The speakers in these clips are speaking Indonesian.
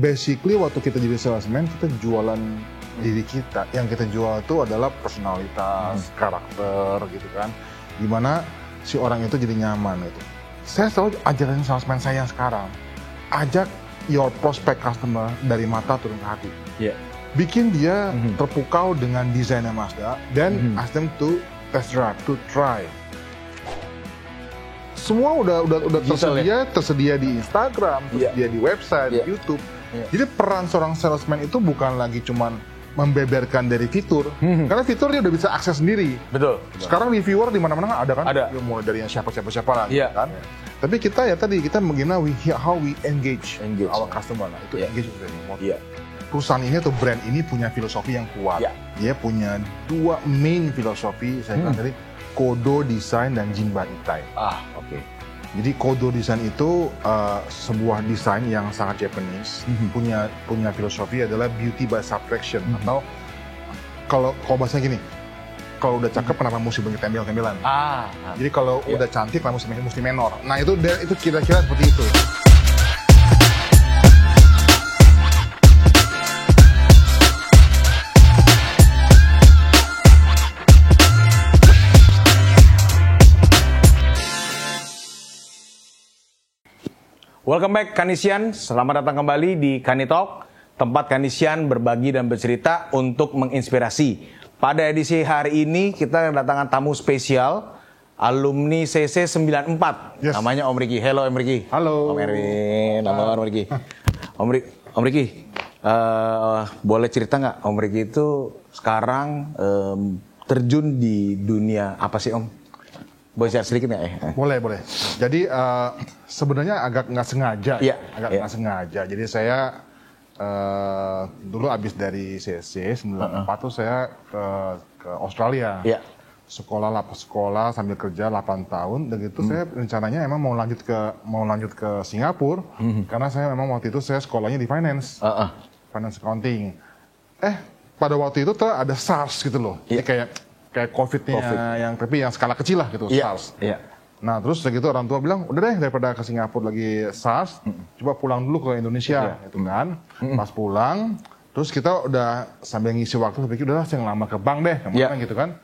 Basically waktu kita jadi salesman, kita jualan diri kita. Yang kita jual itu adalah personalitas, karakter gitu kan. Gimana si orang itu jadi nyaman gitu. Saya selalu ajarin salesman saya yang sekarang. Ajak your prospect customer dari mata turun ke hati. Bikin dia terpukau dengan desainnya Mazda, dan ask them to test drive, to try. Semua udah tersedia di Instagram, tersedia di website, di YouTube. Jadi peran seorang salesman itu bukan lagi cuman membeberkan dari fitur, karena fitur dia udah bisa akses sendiri. Betul. Sekarang reviewer di mana-mana ada kan? Ada. Ya, mulai dari yang siapa lagi kan. Tapi kita bagaimana how we engage our customer lah. Itu engage very important. Perusahaan ini atau brand ini punya filosofi yang kuat. Dia punya 2 main filosofi, saya bilang tadi, Kodo Design dan Jinba Itai. Jadi Kodo Design itu sebuah desain yang sangat Japanese, punya filosofi adalah beauty by subtraction, atau kalau bahasanya gini, kalau udah cakep kenapa mesti banyak tembel-tembelan? Jadi kalau udah cantik kenapa mesti menor? Nah itu kira-kira seperti itu. Welcome back Kanisian, selamat datang kembali di Kanitalk, tempat Kanisian berbagi dan bercerita untuk menginspirasi. Pada edisi hari ini kita kedatangan tamu spesial, alumni CC 94, namanya Om Ricky. Hello Om Ricky. Halo. Om Erwin, nama Om Ricky. Om Ricky, boleh cerita nggak Om Ricky itu sekarang terjun di dunia apa sih Om? Boleh share sedikit nggak? Boleh. Jadi sebenarnya agak nggak sengaja, nggak sengaja. Jadi saya dulu abis dari CC 94 tuh saya ke Australia. Sekolah sambil kerja 8 tahun. Dan itu saya rencananya emang mau lanjut ke Singapura, karena saya memang waktu itu saya sekolahnya di finance accounting. Pada waktu itu tuh ada SARS gitu loh. Jadi kayak COVID-nya tapi yang skala kecil lah gitu, SARS. Nah terus segitu orang tua bilang, udah deh daripada ke Singapura lagi SARS, coba pulang dulu ke Indonesia, gitu kan. Pas pulang, terus kita udah sambil ngisi waktu, saya pikir udahlah saya ngelamar ke bank deh, kemana gitu kan.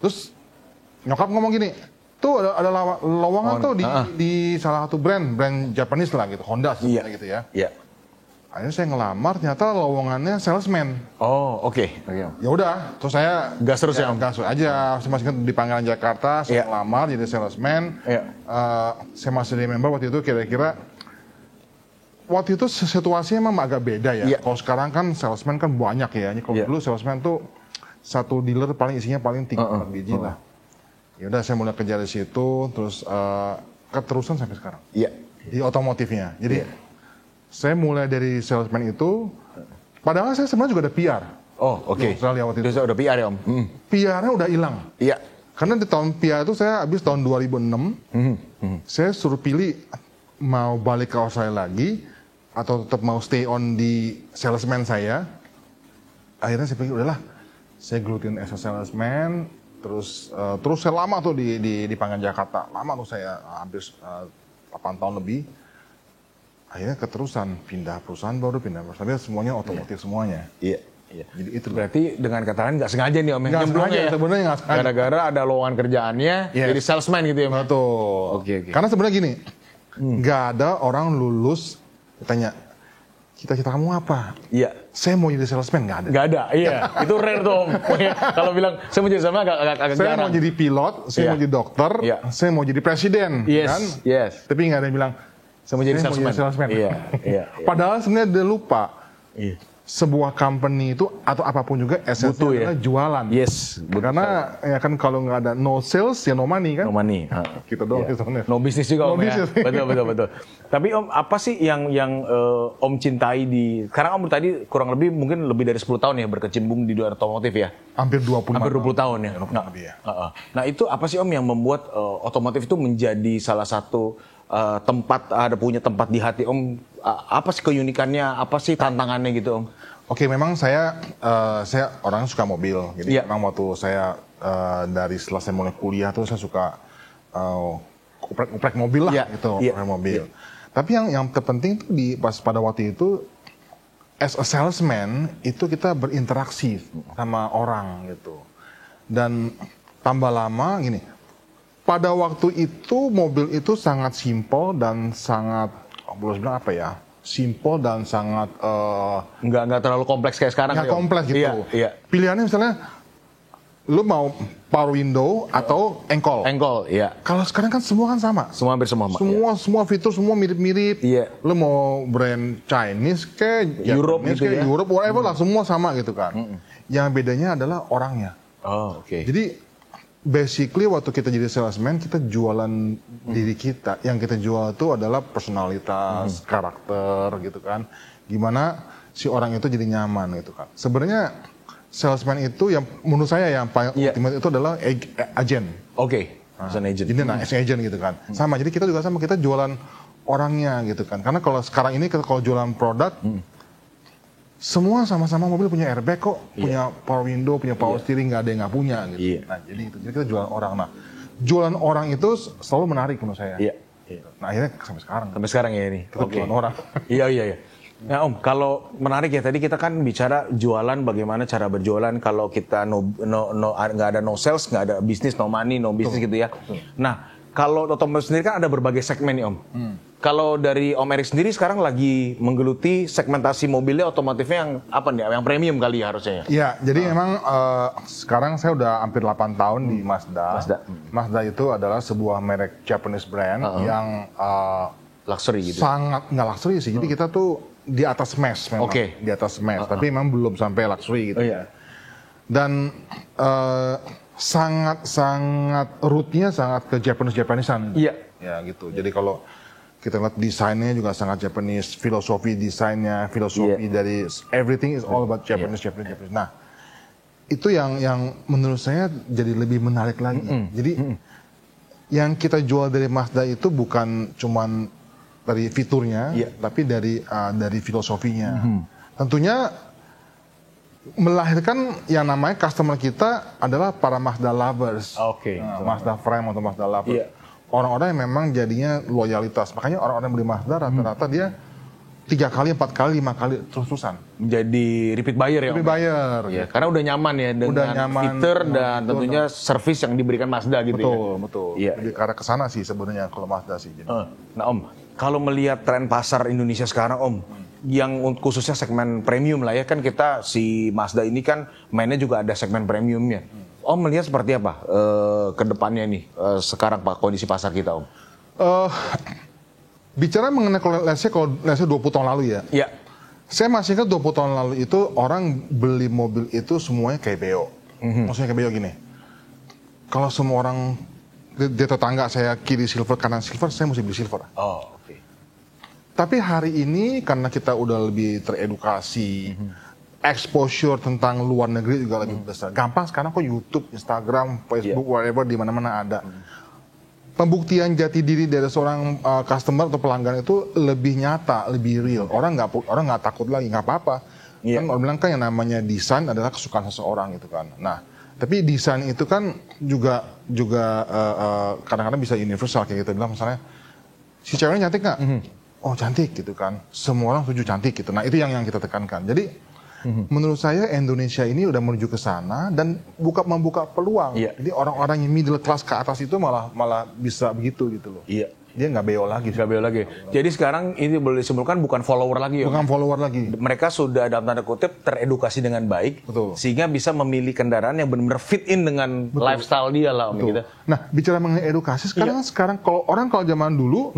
Terus nyokap ngomong gini, tuh ada lowongan tuh di salah satu brand Japanese lah gitu, Honda gitu ya. Akhirnya saya ngelamar, ternyata lowongannya salesman. Ya udah, terus saya gas terus aja. Saya masih di Pangkalan Jakarta, saya ngelamar jadi salesman. Saya masih di member waktu itu, kira-kira waktu itu situasinya memang agak beda ya. Kalau sekarang kan salesman kan banyak ya. Kalau dulu salesman tuh satu dealer paling isinya paling 3-4 biji lah. Ya udah, saya mulai kerja di situ, terus keterusan sampai sekarang. Di otomotifnya. Jadi saya mulai dari salesman itu, padahal saya sebenarnya juga ada PR. Di Australia waktu itu. Udah PR ya Om? PR-nya udah hilang. Karena di tahun PR itu saya habis tahun 2006, saya suruh pilih mau balik ke Australia lagi, atau tetap mau stay on di salesman saya. Akhirnya saya pikir udahlah, saya gelutin as a salesman, terus saya lama tuh di Pangkalan Jakarta. Lama tuh saya, hampir 8 tahun lebih. Akhirnya keterusan, pindah perusahaan, tapi semuanya otomotif semuanya. Jadi itu berarti dengan kata lain nggak sengaja nih Om? Nggak sengaja, sebenarnya nggak sengaja. Gara-gara ada lowongan kerjaannya, jadi salesman gitu ya? Betul. Karena sebenarnya gini, nggak ada orang lulus, ditanya, cita-cita kamu apa? Saya mau jadi salesman, nggak ada. Nggak ada, itu rare tuh Om. Kalau bilang, saya mau jadi salesman agak jarang. Saya mau jadi pilot, saya mau jadi dokter, saya mau jadi presiden, kan? Tapi nggak ada yang bilang, saya mau jadi salesman. Padahal sebenarnya dia lupa. Sebuah company itu atau apapun juga esensinya adalah jualan. Karena ya kan kalau nggak ada no sales ya no money kan. Gitu doang. No business juga Om ya. Betul. Tapi Om, apa sih yang Om cintai di, karena Om tadi kurang lebih mungkin lebih dari 10 tahun ya berkecimpung di dunia otomotif ya? Hampir 20 tahun ya. Nah itu apa sih Om yang membuat otomotif itu menjadi salah satu punya tempat di hati Om? Apa sih keunikannya, apa sih tantangannya gitu Om? Memang saya orang suka mobil. Jadi memang waktu saya dari selesai mulai kuliah tuh saya suka uprek mobil lah gitu, mobil. Tapi yang terpenting tuh pada waktu itu as a salesman itu kita berinteraksi sama orang gitu. Dan tambah lama gini, pada waktu itu mobil itu sangat simpel dan sangat, boleh bilang apa ya, simpel dan sangat nggak terlalu kompleks kayak sekarang. nggak kompleks gitu. Iya, iya. Pilihannya misalnya lu mau power window atau engkol. Engkol, iya. Kalau sekarang kan semua kan sama. Semua hampir semua. Semua fitur semua mirip-mirip. Iya. Lu mau brand Chinese kayak Europe Japanese gitu kayak ya. Europe whatever lah, semua sama gitu kan. Yang bedanya adalah orangnya. Oh, oke. Jadi basically waktu kita jadi salesman kita jualan diri kita. Yang kita jual itu adalah personalitas, karakter gitu kan. Gimana si orang itu jadi nyaman gitu kan. Sebenarnya salesman itu yang menurut saya yang paling ultimate itu adalah agent. Oke. As an agent. Jadi as an agent gitu kan. Sama, jadi kita juga sama, kita jualan orangnya gitu kan. Karena kalau sekarang ini kalau jualan produk, semua sama-sama mobil punya airbag kok, punya power window, punya power steering, nggak ada yang nggak punya gitu. Nah jadi itu, jadi kita jualan orang. Nah jualan orang itu selalu menarik menurut saya. Nah akhirnya sampai sekarang. Sampai sekarang ya ini. Kita jualan orang. Iya. Nah Om, kalau menarik ya, tadi kita kan bicara jualan, bagaimana cara berjualan kalau kita nggak ada no sales, nggak ada bisnis, no money, no business gitu ya. Nah, kalau otomotif sendiri kan ada berbagai segmen nih Om. Kalau dari Om Erik sendiri sekarang lagi menggeluti segmentasi mobilnya otomotifnya yang apa nih? Yang premium kali ya harusnya ya? Iya, jadi memang sekarang saya udah hampir 8 tahun di Mazda. Mazda itu adalah sebuah merek Japanese brand yang luxury gitu. Sangat nggak luxury sih. Jadi kita tuh di atas mass memang. Di atas mass, tapi memang belum sampai luxury gitu. Dan sangat rootnya sangat ke Japanesean. Iya. Ya gitu. Jadi kalau kita lihat desainnya juga sangat Japanese, filosofi desainnya, filosofi dari everything is all about Japanese. Nah, itu yang menurut saya jadi lebih menarik lagi. Jadi yang kita jual dari Mazda itu bukan cuman dari fiturnya, tapi dari filosofinya. Tentunya melahirkan yang namanya customer kita adalah para Mazda lovers. Mazda friend atau Mazda lovers. Orang-orang yang memang jadinya loyalitas. Makanya orang-orang yang beli Mazda rata-rata dia 3 kali, 4 kali, 5 kali terus-terusan. Jadi repeat buyer ya? Repeat buyer. Ya, karena udah nyaman ya dengan fitur dan tentunya service yang diberikan Mazda gitu ya? Betul. Jadi karena kesana sih sebenarnya kalau Mazda sih. Nah Om, kalau melihat tren pasar Indonesia sekarang Om, yang khususnya segmen premium lah ya, kan kita si Mazda ini kan mainnya juga ada segmen premiumnya. Om melihat seperti apa ke depannya nih sekarang Pak kondisi pasar kita Om? Bicara mengenai kalau 20 tahun lalu ya. Saya masih ingat 20 tahun lalu itu orang beli mobil itu semuanya kayak beo. Maksudnya kayak beo gini. Kalau semua orang di tetangga saya kiri silver kanan silver, saya mesti beli silver. Tapi hari ini karena kita udah lebih teredukasi, exposure tentang luar negeri juga lebih besar. Gampang sekarang kok YouTube, Instagram, Facebook, whatever di mana-mana ada. Pembuktian jati diri dari seorang customer atau pelanggan itu lebih nyata, lebih real. Orang nggak takut lagi, nggak apa-apa. Kan orang bilang kan yang namanya desain adalah kesukaan seseorang gitu kan. Nah, tapi desain itu kan juga kadang-kadang bisa universal kayak gitu. Bilang misalnya si ceweknya cantik nggak? Oh cantik gitu kan. Semua orang setuju cantik gitu. Nah itu yang kita tekankan. Jadi menurut saya Indonesia ini udah menuju ke sana dan membuka peluang. Jadi orang-orang yang middle class ke atas itu malah bisa begitu gitu loh. Dia nggak beo lagi. Jadi sekarang ini boleh disimpulkan bukan follower lagi. Bukan follower lagi. Mereka sudah dalam tanda kutip teredukasi dengan baik. Sehingga bisa memilih kendaraan yang benar-benar fit in dengan lifestyle dia lah. Gitu. Nah bicara mengenai edukasi sekarang kalau zaman dulu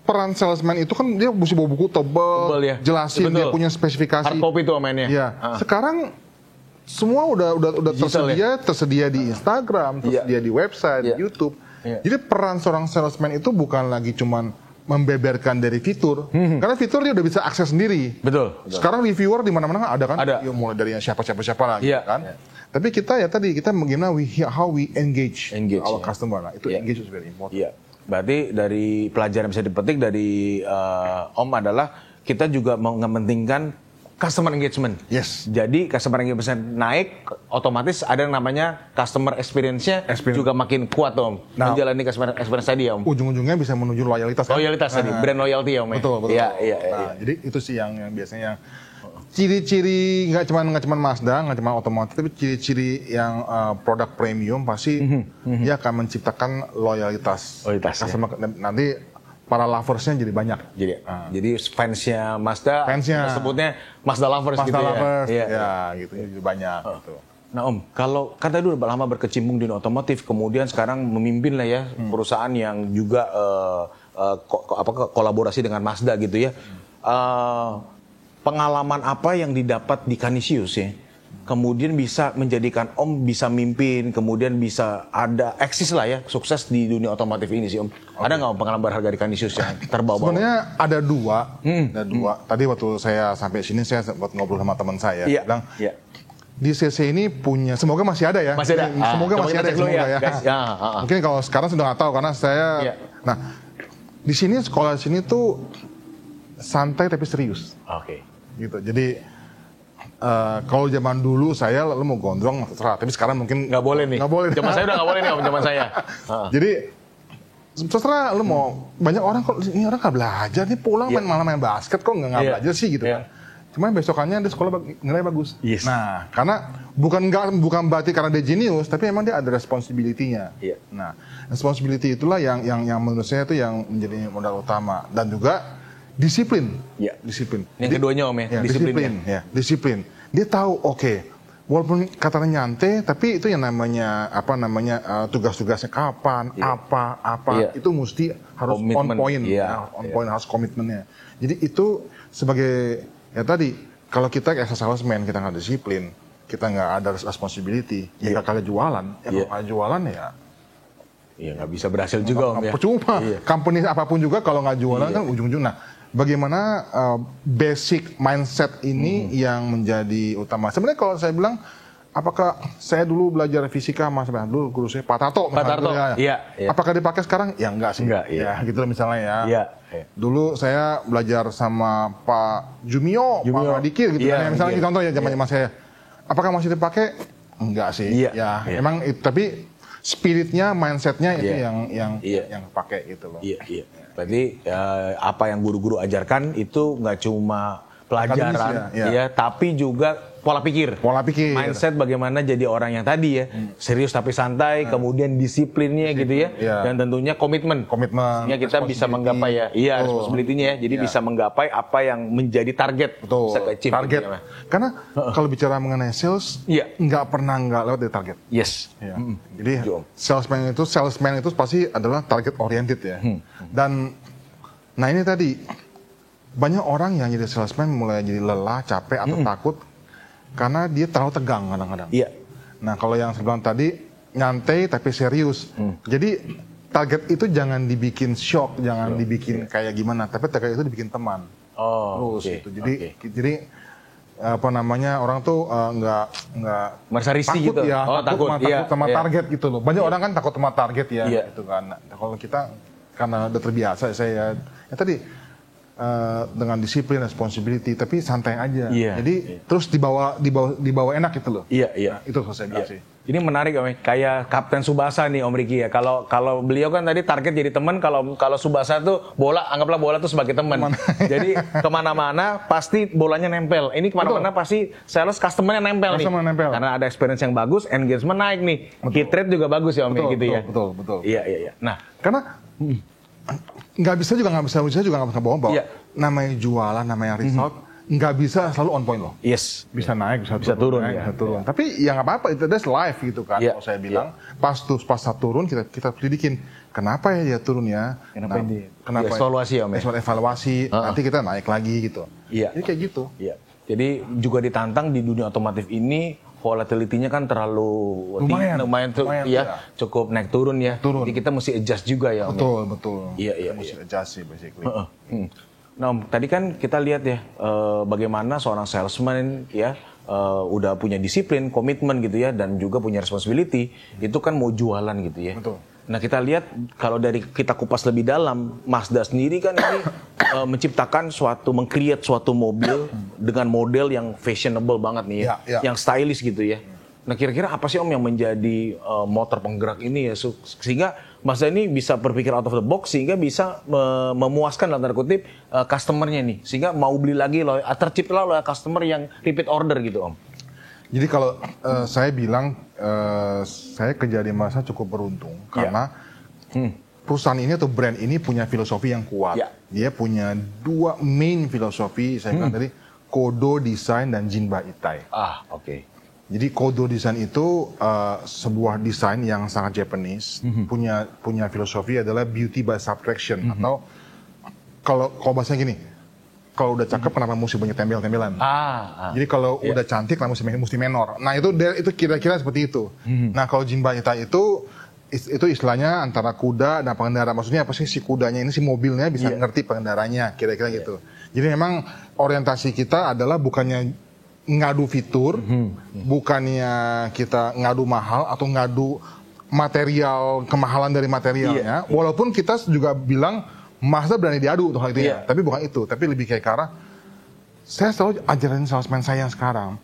peran salesman itu kan dia mesti bawa buku tebal, jelasin dia punya spesifikasi. Hard copy tuh mainnya. Sekarang semua udah tersedia di Instagram, tersedia di website, di YouTube. Jadi peran seorang salesman itu bukan lagi cuman membeberkan dari fitur, karena fitur dia udah bisa akses sendiri. Sekarang reviewer di mana-mana ada kan? Ya, mulai dari siapa lah, kan? Tapi kita bagaimana how we engage our customer. Nah, itu engage is very important. Berarti dari pelajaran yang bisa dipetik dari Om adalah kita juga mengepentingkan customer engagement. Yes. Jadi customer engagement naik, otomatis ada yang namanya customer experience-nya juga makin kuat Om. Menjalani customer experience tadi ya Om. Ujung-ujungnya bisa menuju loyalitas. Loyalitas tadi, brand loyalty ya Om. Betul. Iya. Jadi itu sih yang biasanya ciri-ciri nggak cuma Mazda, nggak cuma otomotif, tapi ciri-ciri yang produk premium pasti dia akan menciptakan loyalitas. Customer, nanti para loversnya jadi banyak. Jadi fansnya Mazda, kita sebutnya Mazda lovers gitu ya. Ya, gitu jadi banyak. Gitu. Nah Om, kalau kan tadi udah lama berkecimpung di otomotif, kemudian sekarang memimpin lah ya perusahaan yang juga kolaborasi dengan Mazda gitu ya. Pengalaman apa yang didapat di Canisius ya, kemudian bisa menjadikan Om bisa mimpin, kemudian bisa ada eksis lah ya, sukses di dunia otomotif ini sih Om. Ada nggak Om pengalaman berharga di Canisius yang terbawa? Sebenarnya ada dua. Tadi waktu saya sampai sini saya sempat ngobrol sama teman saya, bilang di CC ini punya, semoga masih ada ya. Masih ada. Semoga masih ada ya. Mungkin kalau sekarang sudah nggak tahu karena saya. Nah, di sini sekolah sini tuh santai tapi serius. Gitu. Jadi kalau zaman dulu saya lu mau gondrong terserah, tapi sekarang mungkin nggak boleh nih. Nggak boleh. Zaman saya udah nggak boleh nih Om, zaman saya. Jadi terserah lu mau, banyak orang kok ini orang nggak belajar nih pulang malah main basket kok nggak belajar sih gitu kan. Cuman besokannya di sekolah nilai bagus. Nah, karena bukan berarti karena dia jenius, tapi emang dia ada responsibility-nya. Nah, responsibility itulah yang menurut saya itu yang menjadi modal utama, dan juga disiplin. Disiplin. Yang keduanya Om ya, disiplin. Dia tahu walaupun katanya nyantai, tapi itu yang namanya tugas-tugasnya kapan, apa itu mesti harus on point, on point harus komitmennya. Jadi itu sebagai tadi kalau kita kayak salesman kita nggak disiplin, kita nggak ada responsibility, ya kagak jualan, kalau jualan nggak bisa berhasil juga Om ya. Percuma. Company apapun juga kalau nggak jualan kan ujung-ujung. Nah, bagaimana basic mindset ini yang menjadi utama. Sebenarnya kalau saya bilang, apakah saya dulu belajar fisika dulu guru saya Pak Tarto. Apakah dipakai sekarang? Ya enggak sih. Ya gitu misalnya ya. Dulu saya belajar sama Pak Jumio. Pak Dikir gitu kan. Misalnya contoh ya zaman saya. Apakah masih dipakai? Enggak sih. Emang tapi spiritnya, mindsetnya itu yang pakai gitu loh. Berarti apa yang guru-guru ajarkan itu nggak cuma pelajaran, tapi juga pola pikir. Mindset bagaimana jadi orang yang tadi ya, serius tapi santai, kemudian disiplinnya gitu ya, dan tentunya komitmen. Sehingga kita bisa menggapai responsibility-nya ya, jadi bisa menggapai apa yang menjadi target. Target. Karena kalau bicara mengenai sales, nggak pernah nggak lewat dari target. Jadi salesman itu pasti adalah target oriented ya. Dan nah ini tadi banyak orang yang jadi salesman mulai jadi lelah, capek atau takut karena dia terlalu tegang kadang-kadang. Nah kalau yang saya bilang tadi nyantai tapi serius. Jadi target itu jangan dibikin shock, jangan dibikin kayak gimana, tapi target itu dibikin teman. Gitu. Jadi orang tuh nggak merasa risih takut gitu. Takut sama target gitu loh. Banyak orang kan takut sama target gitu kan. Nah, kalau kita karena udah terbiasa saya tadi dengan disiplin, responsibility, tapi santai aja. Jadi terus dibawa enak gitu loh. Nah, itu saya bilang sih. Ini menarik Om, kayak Kapten Tsubasa nih Om Riki ya. Kalau beliau kan tadi target jadi teman, kalau Tsubasa tuh anggaplah bola tuh sebagai teman. Jadi kemana-mana pasti bolanya nempel. Ini kemana-mana pasti sales customer-nya nempel nih. Karena ada experience yang bagus, engagement naik nih. Hit rate juga bagus ya Om gitu ya. Betul. Iya. Nah, karena nggak bisa bohong bahwa namanya jualan, namanya result nggak bisa selalu on point loh. Bisa naik, bisa turun. Tapi ya nggak apa-apa, itu that's life gitu kan. Kalau saya bilang pas turun kita selidikin kenapa ya dia turun ya. Kenapa? Evaluasi ya, evaluasi. Nanti kita naik lagi gitu. Jadi kayak gitu. Jadi juga ditantang di dunia otomotif ini. Volatility-nya kan terlalu lumayan cukup naik turun ya. Jadi kita mesti adjust juga ya Om. Betul. Iya. Mesti adjust sih basically. Nah Om, tadi kan kita lihat ya bagaimana seorang salesman ya udah punya disiplin, komitmen gitu ya, dan juga punya responsibility. Itu kan mau jualan gitu ya. Nah kita lihat kalau dari kita kupas lebih dalam, Mazda sendiri kan ini menciptakan meng-create suatu mobil dengan model yang fashionable banget nih ya, yang stylish gitu ya. Nah kira-kira apa sih Om yang menjadi motor penggerak ini ya, sehingga Mazda ini bisa berpikir out of the box, sehingga bisa memuaskan dalam tanda kutip customernya nih, sehingga mau beli lagi, terciptalah loyal customer yang repeat order gitu Om. Jadi kalau saya bilang saya kerja di Mazda cukup beruntung karena perusahaan ini atau brand ini punya filosofi yang kuat. Dia punya 2 main filosofi, saya bilang tadi, Kodo Design dan Jinba Itai. Oke. Jadi Kodo Design itu sebuah desain yang sangat Japanese, punya filosofi adalah beauty by subtraction, atau kalau bahasanya gini, kalau udah cakep kenapa mesti banyak tembel-tembelan? Jadi kalau udah cantik kenapa mesti menor? Nah itu kira-kira seperti itu. Nah kalau Jinba Itai itu istilahnya antara kuda dan pengendara. Maksudnya apa sih, si kudanya ini, si mobilnya bisa ngerti pengendaranya, kira-kira gitu. Jadi memang orientasi kita adalah bukannya ngadu fitur, bukannya kita ngadu mahal atau ngadu material, kemahalan dari materialnya. Walaupun kita juga bilang Mazda berani diadu untuk hal itu ya, tapi bukan itu. Tapi lebih kayak karena saya selalu ajarin salesman saya yang sekarang,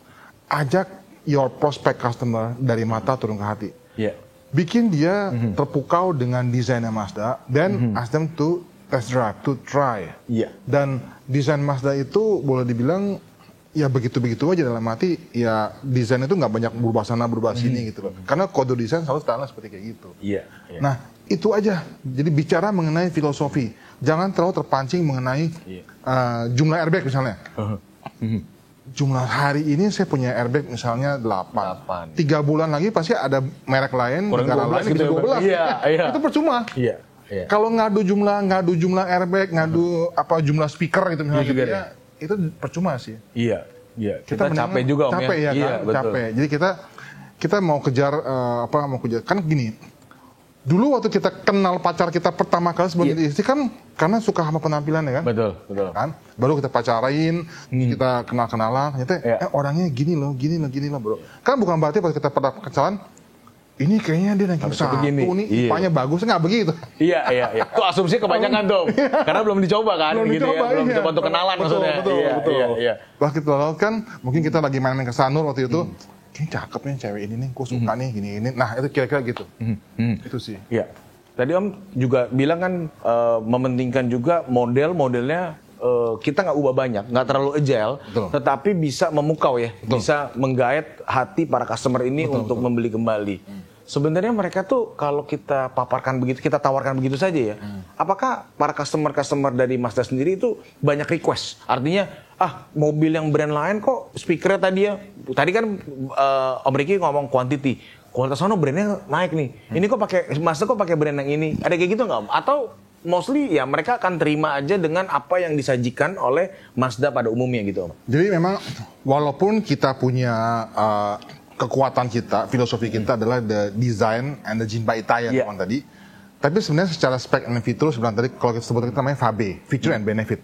ajak your prospect customer dari mata turun ke hati. Bikin dia terpukau dengan desainnya Mazda, dan ask them to test drive, to try. Dan desain Mazda itu boleh dibilang ya begitu-begitu aja, dalam arti ya desain itu nggak banyak berubah sana berubah sini gitu loh. Karena kode desain selalu standar seperti kayak gitu. Nah itu aja. Jadi bicara mengenai filosofi, jangan terlalu terpancing mengenai jumlah airbag misalnya. Jumlah hari ini saya punya airbag misalnya 8. 3 bulan lagi pasti ada merek lain, negara lain gitu, 12. Itu percuma. Kalau ngadu jumlah airbag, ngadu jumlah speaker gitu misalnya gitu ya, itu percuma sih. Kita capek juga Om capek ya kan, capek. Jadi kita mau kejar kan gini. Dulu waktu kita kenal pacar kita pertama kali sebelum jadi istri kan karena suka sama penampilan ya kan. Betul. Kan? Baru kita pacarin, kita kenal-kenalan, ternyata orangnya gini loh bro. Kan bukan berarti pas kita pada pacaran, ini kayaknya dia ranking 1 nih, ipanya bagus, nggak begitu. Itu asumsi kebanyakan tuh, karena belum dicoba kan, belum dicoba untuk kenalan maksudnya. Betul. Pas kita lalu kan, mungkin kita lagi main-main ke Sanur waktu itu, kayaknya cakep nih cewek ini nih, gue suka nih gini. Nah itu kira-kira gitu. Itu sih. Tadi Om juga bilang kan mementingkan juga modelnya. Kita nggak ubah banyak, nggak terlalu agile, tetapi bisa memukau ya, bisa menggait hati para customer ini untuk membeli kembali. Sebenarnya mereka tuh kalau kita paparkan begitu, kita tawarkan begitu saja ya. Apakah para customer dari Mazda sendiri itu banyak request? Artinya, mobil yang brand lain kok speakernya tadi kan Om Ricky ngomong quantity, kualitas sono brandnya naik nih. Ini kok Mazda kok pakai brand yang ini? Ada kayak gitu nggak Om? Atau mostly ya mereka akan terima aja dengan apa yang disajikan oleh Mazda pada umumnya gitu Om? Jadi memang walaupun kita punya kekuatan kita, filosofi kita adalah the design and the Jinba Itai yang tadi. Tapi sebenarnya secara spek and fitur sebenarnya tadi kalau kita sebut kita namanya FAB, feature and benefit.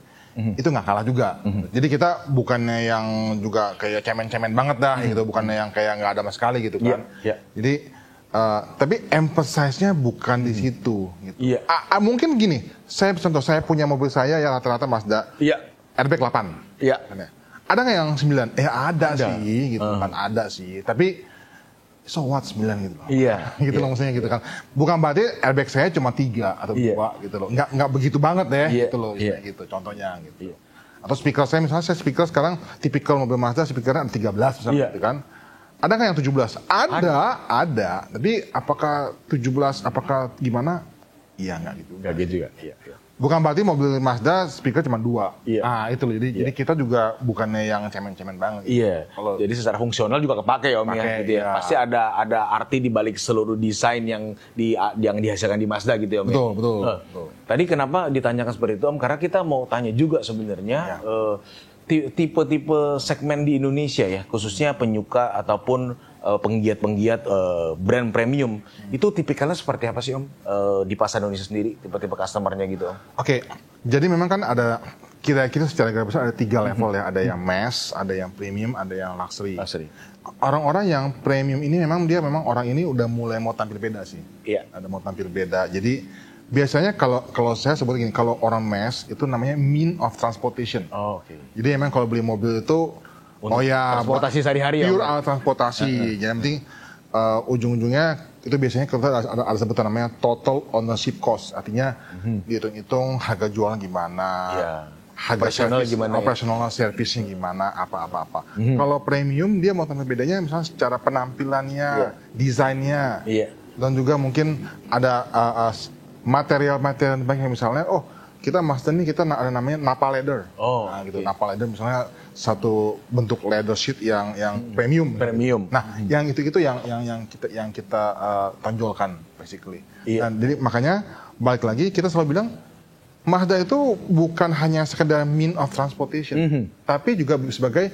Itu nggak kalah juga. Jadi kita bukannya yang juga kayak cemen-cemen banget dah gitu, bukannya yang kayak nggak ada sama sekali gitu kan. Jadi tapi emphasize-nya bukan di situ gitu. Mungkin gini, saya punya mobil saya ya rata-rata Mazda. Airbag 8. Ada nggak yang 9? Ada sih gitu kan, ada sih. Tapi so what 9 gitu loh. Gitu loh maksudnya gitu kan. Bukan berarti airbag saya cuma 3 atau 2 gitu loh. Nggak begitu banget deh gitu loh. Gitu contohnya gitu. Atau speaker saya misalnya, speaker sekarang tipikal mobil Mazda speakernya 13 misalnya gitu kan. Ada nggak yang 17? Ada. Tapi apakah 17, apakah gimana? Iya nggak gitu. Nggak gitu juga. Bukan berarti mobil Mazda speaker cuma 2. Itu loh. Jadi kita juga bukannya yang cemen-cemen banget. Jadi secara fungsional juga kepake ya Om ya. Gitu ya. Pasti ada arti di balik seluruh desain yang dihasilkan di Mazda gitu ya Om. Betul. Tadi kenapa ditanyakan seperti itu Om? Karena kita mau tanya juga sebenarnya tipe-tipe segmen di Indonesia ya, khususnya penyuka ataupun penggiat-penggiat brand premium, itu tipikalnya seperti apa sih Om di pasar Indonesia sendiri, tipe-tipe customernya gitu Om? Oke, jadi memang kan kira-kira secara garis besar ada 3 level ya. Ada yang mass, ada yang premium, ada yang luxury. Orang-orang yang premium ini memang orang ini udah mulai mau tampil beda sih. Iya. Ada mau tampil beda. Jadi biasanya kalau saya sebut gini, kalau orang mass itu namanya mean of transportation. Jadi memang kalau beli mobil itu transportasi sehari-hari pure transportasi. Jadi yang penting ujung-ujungnya itu biasanya kita ada sebutan namanya total ownership cost. Artinya dihitung-hitung harga jualan gimana. Harga operasional servisnya gimana, apa-apa. Kalau premium dia mau tampil bedanya misalnya secara penampilannya, desainnya, dan juga mungkin ada material-material banyak misalnya, kita Mazda ini kita ada namanya Nappa leather, gitu. Nappa leather misalnya satu bentuk leather sheet yang premium. Nah, yang itu yang kita tonjolkan basically. Dan jadi makanya balik lagi kita selalu bilang Mazda itu bukan hanya sekedar mean of transportation, tapi juga sebagai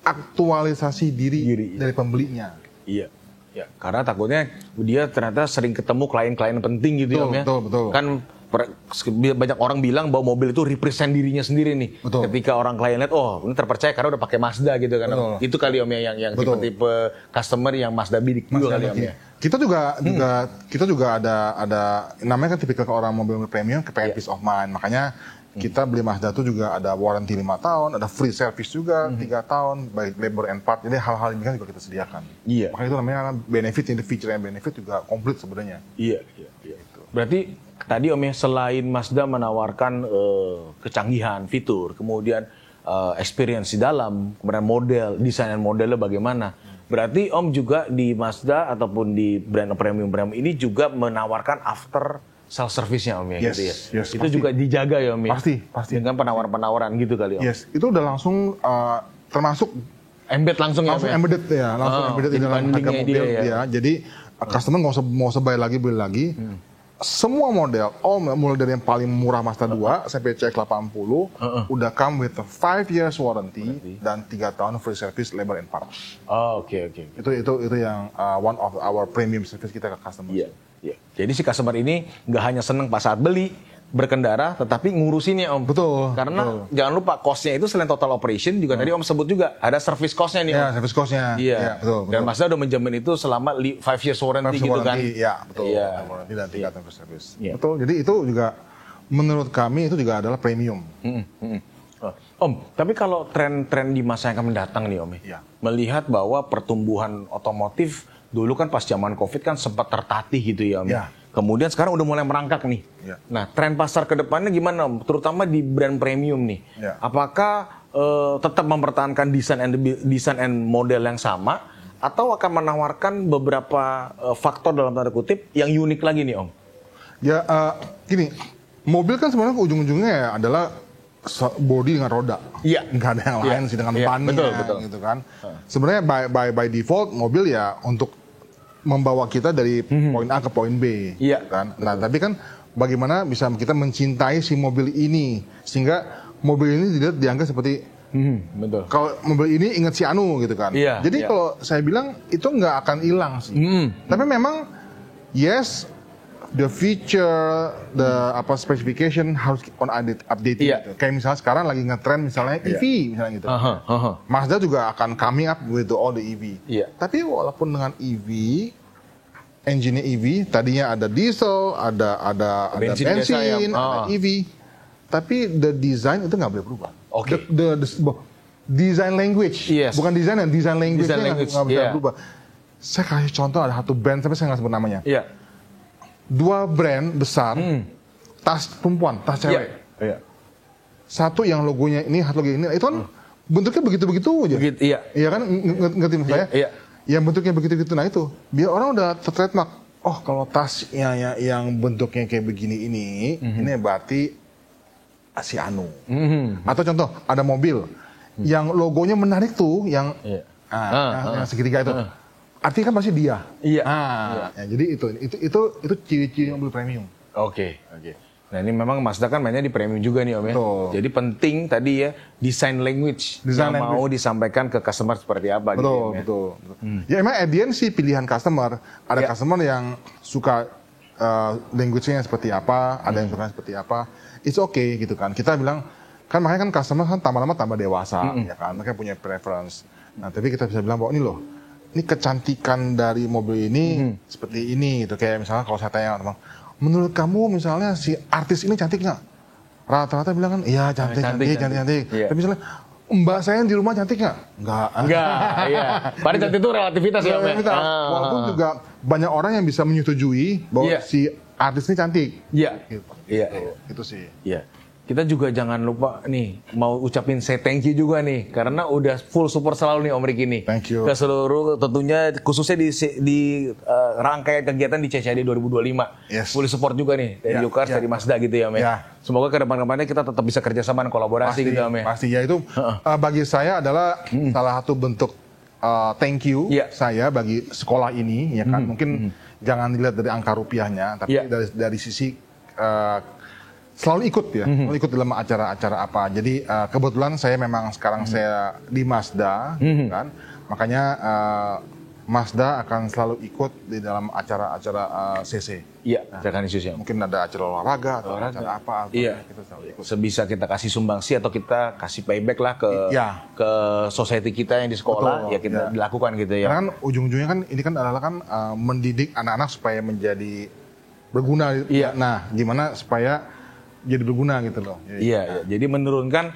aktualisasi diri dari pembelinya. Iya. Ya, karena takutnya dia ternyata sering ketemu klien-klien penting gitu ya. Betul. Kan banyak orang bilang bahwa mobil itu represent dirinya sendiri nih. Ketika orang klien lihat, ini terpercaya karena udah pakai Mazda gitu kan. Itu kali Om ya yang tipe-tipe customer yang Mazda bidik juga kali Om ya. Kita juga ada namanya kan tipikal orang mobil premium kepengen peace of mind. Makanya kita beli Mazda itu juga ada warranty 5 tahun, ada free service juga 3 tahun, baik labor and part. Jadi hal-hal ini kan juga kita sediakan. Makanya itu namanya benefit, ini feature and benefit juga komplit sebenarnya. Iya. Berarti tadi Om ya, selain Mazda menawarkan kecanggihan, fitur, kemudian experience di dalam, kemudian model, desain dan modelnya bagaimana. Berarti Om juga di Mazda ataupun di brand premium ini juga menawarkan after sales service-nya Om ya, gitu ya. Itu pasti. Juga dijaga ya Om ya. Pasti. Dengan penawaran-penawaran gitu kali Om. Itu udah langsung termasuk embed langsung ya Om. Embedded ya, embedded di dalam harga mobil ya. Jadi customer nggak usah beli lagi. Semua model, mulai dari yang paling murah Mazda 2 sampai CX-80 udah come with a 5 years warranty dan 3 tahun free service labor and part. Oke. Itu yang one of our premium service kita ke customer. Iya. Jadi si customer ini nggak hanya seneng pas saat beli berkendara, tetapi ngurusinnya Om. Betul. Karena jangan lupa cost-nya itu selain total operation juga tadi Om sebut juga ada service cost-nya nih Om. Ya, service cost-nya. Iya. Betul. Dan Mazda udah menjamin itu selama 5 years warranty gitu kan. Iya, betul. Warranty dan 3 tahun service. Betul. Jadi itu juga menurut kami itu juga adalah premium. Om, tapi kalau tren-tren di masa yang akan mendatang nih Om melihat bahwa pertumbuhan otomotif dulu kan pas zaman Covid kan sempat tertatih gitu ya Om. Kemudian sekarang udah mulai merangkak nih. Nah, tren pasar ke depannya gimana Om? Terutama di brand premium nih. Apakah tetap mempertahankan desain and model yang sama atau akan menawarkan beberapa faktor dalam tanda kutip yang unik lagi nih Om? Ya, gini, mobil kan sebenarnya ujung-ujungnya adalah body dengan roda. Nggak ada yang lain sih dengan bannya. Betul. Gitu kan. Sebenarnya by default mobil ya untuk membawa kita dari poin A ke poin B, kan? Nah, tapi kan bagaimana bisa kita mencintai si mobil ini sehingga mobil ini tidak dianggap seperti kalau mobil ini ingat si Anu gitu kan? Jadi kalau saya bilang itu nggak akan hilang sih. Tapi memang the feature, specification harus keep on updating. Gitu. Kayak misalnya sekarang lagi ngetrend misalnya EV misalnya gitu. Mazda juga akan coming up with all the EV. Tapi walaupun dengan EV, engine-nya EV, tadinya ada diesel, ada bensin, ada EV. Tapi the design itu nggak boleh berubah. The design language, bukan design language-nya nggak boleh berubah. Saya kasih contoh ada satu brand, tapi saya nggak sebut namanya. 2 brand besar tas perempuan, tas cewek. Satu yang logonya ini, satu logo ini, itu kan bentuknya begitu-begitu aja. Iya kan, ngerti maksud saya? Yang bentuknya begitu-begitu, nah itu biar orang udah tertrademark. Kalau tasnya yang bentuknya kayak begini ini berarti si Anu. Atau contoh ada mobil yang logonya menarik tuh, yang segitiga itu. Artinya kan pasti dia. Jadi itu ciri-ciri mobil premium. Oke. Nah ini memang Mazda kan mainnya di premium juga nih Om ya. Jadi penting tadi ya design language yang mau disampaikan ke customer seperti apa. Betul. Ya emang at the end sih pilihan customer. Ada customer yang suka language-nya seperti apa, ada yang suka seperti apa. It's okay gitu kan. Kita bilang Kan makanya kan customer kan tambah lama tambah dewasa, ya kan, mereka punya preference. Nah, tapi kita bisa bilang bahwa ini loh, ini kecantikan dari mobil ini seperti ini gitu. Kayak misalnya kalau saya tanya teman, menurut kamu misalnya si artis ini cantik nggak? Rata-rata bilang kan, iya cantik. Yeah. Tapi misalnya mbak saya di rumah cantik nggak? Enggak, iya. Padahal cantik itu relativitas ya, Om. Walaupun juga banyak orang yang bisa menyetujui bahwa si artis ini cantik. Iya. Gitu. Iya. Itu sih. Iya. Kita juga jangan lupa nih, mau ucapin say thank you juga nih, karena udah full support selalu nih Om Ricky nih. Thank you. Ke seluruh, tentunya khususnya di rangkaian kegiatan di CCAD 2025. Yes. Full support juga nih, dari Yukars, dari Mazda gitu ya Om. Semoga ke depan-depannya kita tetap bisa kerjasama dan kolaborasi gitu Om. Pasti, ya itu bagi saya adalah salah satu bentuk thank you saya bagi sekolah ini, ya kan. Mungkin jangan dilihat dari angka rupiahnya, tapi dari sisi selalu ikut ya, selalu ikut dalam acara-acara apa. Jadi kebetulan saya memang sekarang saya di Mazda, kan, makanya Mazda akan selalu ikut di dalam acara-acara CC. Iya, acara Kanisius ya. Mungkin ada acara olahraga atau acara apa. Kita selalu ikut. Sebisa kita kasih sumbangsi atau kita kasih payback lah ke society kita yang di sekolah. Betul, ya kita dilakukan gitu ya. Karena kan ujung-ujungnya kan ini kan adalah kan mendidik anak-anak supaya menjadi berguna. Nah, gimana supaya jadi berguna gitu loh. Iya. Jadi menurunkan